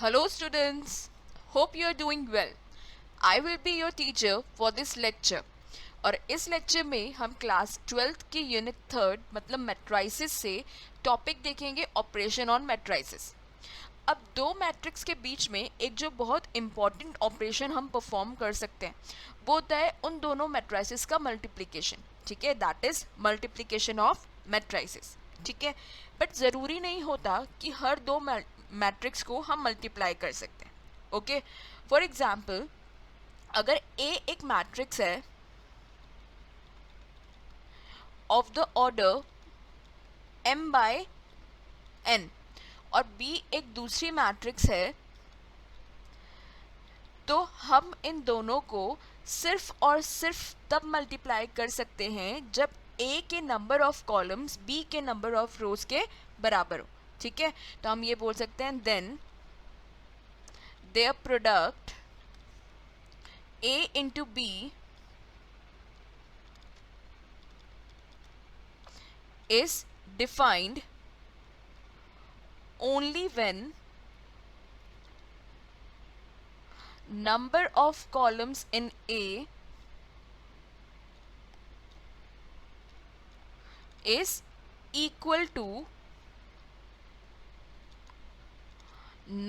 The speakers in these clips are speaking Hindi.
Hello students, hope you are doing well. I will be your teacher for this lecture. और इस लेक्चर में हम क्लास 12th की यूनिट 3 मतलब मैट्राइसिस से टॉपिक देखेंगे ऑपरेशन ऑन मैट्राइसिस। अब दो मैट्रिक्स के बीच में एक जो बहुत इंपॉर्टेंट ऑपरेशन हम परफॉर्म कर सकते हैं वो होता है उन दोनों मैट्राइसिस का मल्टीप्लिकेशन। ठीक है, that is multiplication of matrices. ठीक है, बट ज़रूरी नहीं होता कि हर दो मैट्रिक्स को हम मल्टीप्लाई कर सकते हैं। ओके, फॉर एग्जाम्पल अगर ए एक मैट्रिक्स है of the order m by n और b एक दूसरी मैट्रिक्स है, तो हम इन दोनों को सिर्फ और सिर्फ तब मल्टीप्लाई कर सकते हैं जब a के नंबर ऑफ कॉलम्स b के नंबर ऑफ रोज के बराबर हो। ठीक है, तो हम ये बोल सकते हैं then their product a into b is defined only when number of columns in A is equal to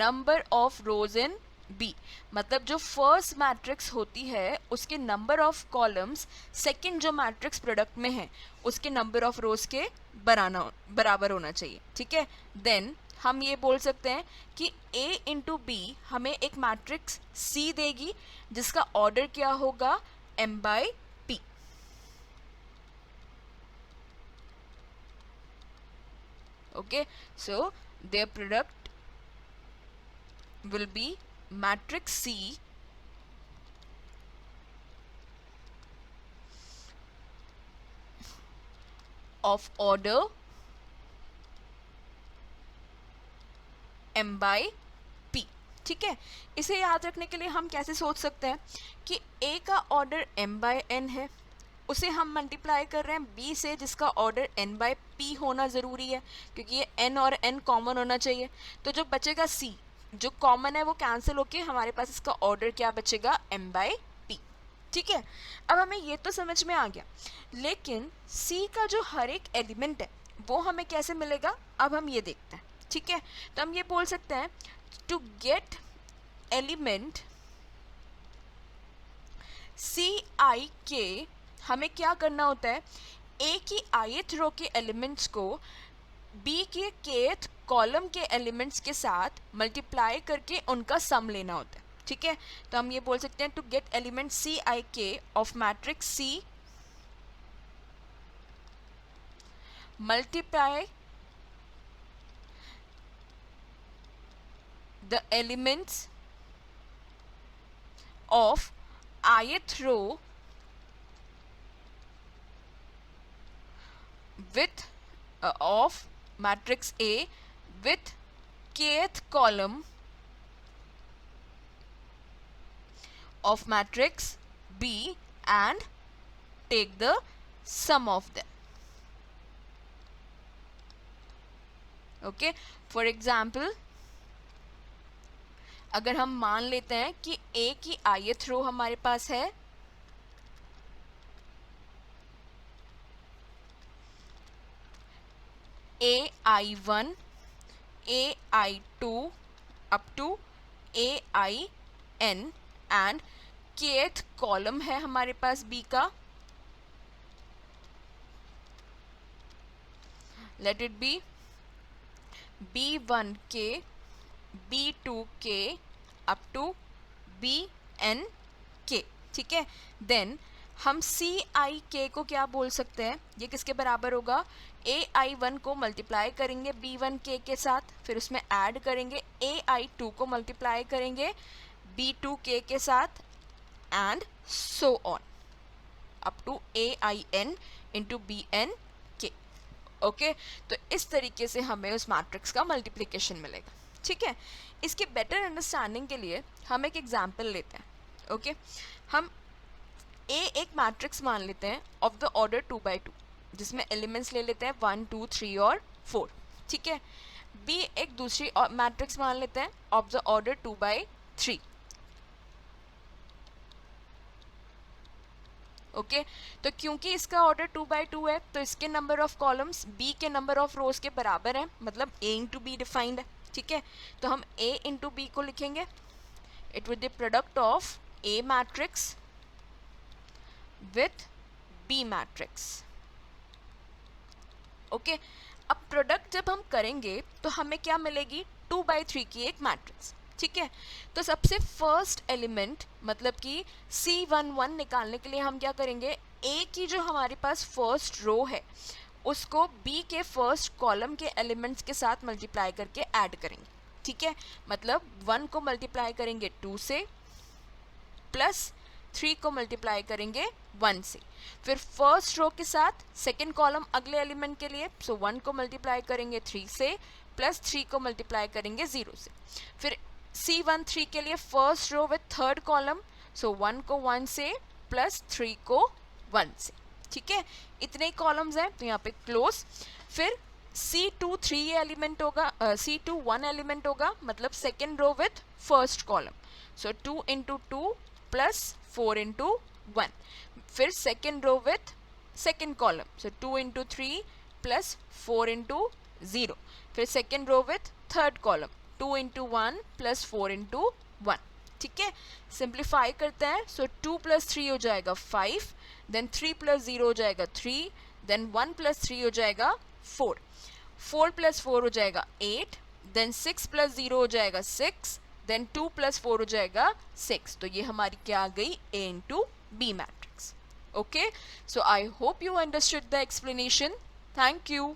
number of rows in B। मतलब जो फर्स्ट मैट्रिक्स होती है उसके नंबर ऑफ कॉलम्स सेकंड जो मैट्रिक्स प्रोडक्ट में है उसके नंबर ऑफ रोज के बराबर होना चाहिए। ठीक है, देन हम ये बोल सकते हैं कि A इंटू बी हमें एक मैट्रिक्स C देगी जिसका ऑर्डर क्या होगा m by p। Okay, so their product will be matrix C of order m by p। ठीक है, इसे याद रखने के लिए हम कैसे सोच सकते हैं कि a का ऑर्डर m by n है, उसे हम मल्टीप्लाई कर रहे हैं b से जिसका ऑर्डर n by p होना ज़रूरी है क्योंकि ये n और n कॉमन होना चाहिए। तो जो बचेगा c जो कॉमन है वो कैंसिल होके हमारे पास इसका ऑर्डर क्या बचेगा m बाय p। ठीक है, अब हमें ये तो समझ में आ गया, लेकिन c का जो हर एक एलिमेंट है वो हमें कैसे मिलेगा अब हम ये देखते हैं। ठीक है, तो हम ये बोल सकते हैं to get element c i k हमें क्या करना होता है, a की ith रो के एलिमेंट्स को b के kth कॉलम के एलिमेंट्स के साथ मल्टीप्लाई करके उनका सम लेना होता है। ठीक है, तो हम ये बोल सकते हैं to get element C I K of matrix C multiply the elements of ith row with of matrix A with kth column of matrix B and take the sum of them। okay, for example अगर हम मान लेते हैं कि A की ith रो हमारे पास है AI1 AI2 up to AIN and kth column है हमारे पास B का, let it be B1K B2K up to BNK। ठीक है, देन हम CIK को क्या बोल सकते हैं, ये किसके बराबर होगा, AI1 को मल्टीप्लाई करेंगे B1K के साथ, फिर उसमें ऐड करेंगे AI2 को मल्टीप्लाई करेंगे B2K के साथ and so on up to AIN into BNK। Okay, तो इस तरीके से हमें उस मैट्रिक्स का मल्टीप्लिकेशन मिलेगा। ठीक है, इसके बेटर अंडरस्टैंडिंग के लिए हम एक एग्जाम्पल लेते हैं। ओके, हम A एक मैट्रिक्स मान लेते हैं ऑफ द ऑर्डर 2 by 2 जिसमें एलिमेंट्स ले लेते हैं 1 2 3 और 4। ठीक है, बी एक दूसरी मैट्रिक्स मान लेते हैं ऑफ द ऑर्डर 2/3। ओके तो क्योंकि इसका ऑर्डर 2/2 है तो इसके नंबर ऑफ कॉलम्स बी के नंबर ऑफ रोज के बराबर है, मतलब ए इंटू बी डिफाइंड है। ठीक है, तो हम ए इंटू बी को लिखेंगे, it will the product of A matrix with B matrix. Okay, अब प्रोडक्ट जब हम करेंगे तो हमें क्या मिलेगी, 2/3 की एक मैट्रिक्स। ठीक है, तो सबसे फर्स्ट एलिमेंट मतलब कि C11 निकालने के लिए हम क्या करेंगे, ए की जो हमारे पास फर्स्ट रो है उसको बी के फर्स्ट कॉलम के एलिमेंट्स के साथ मल्टीप्लाई करके ऐड करेंगे। ठीक है, मतलब 1 को मल्टीप्लाई करेंगे 2 से, प्लस 3 को मल्टीप्लाई करेंगे 1 से, फिर फर्स्ट रो के साथ सेकेंड कॉलम अगले एलिमेंट के लिए, सो 1 को मल्टीप्लाई करेंगे 3 से, प्लस 3 को मल्टीप्लाई करेंगे 0 से, फिर C13 के लिए first row with third column, so 1 को 1 से, प्लस 3 को 1 से। ठीक है, इतने ही कॉलम्स हैं तो यहाँ पे क्लोज। फिर C2 3 एलिमेंट होगा, C2 1 एलिमेंट होगा, मतलब second row with first column, so 2 into 2 plus 4 into 1, फिर second row with second column, so 2 into 3 plus 4 into 0, फिर second row with third column, 2 into 1 plus 4 into 1। ठीक है, सिंप्लीफाई करते हैं, सो 2 प्लस 3 हो जाएगा 5, देन 3 प्लस 0 हो जाएगा 3, देन 1 प्लस 3 हो जाएगा 4, 4 प्लस 4 हो जाएगा 8, देन 6 प्लस 0 हो जाएगा 6, देन 2 प्लस 4 हो जाएगा 6। तो ये हमारी क्या आ गई, A into B matrix. Okay, so I hope you understood the explanation. Thank you.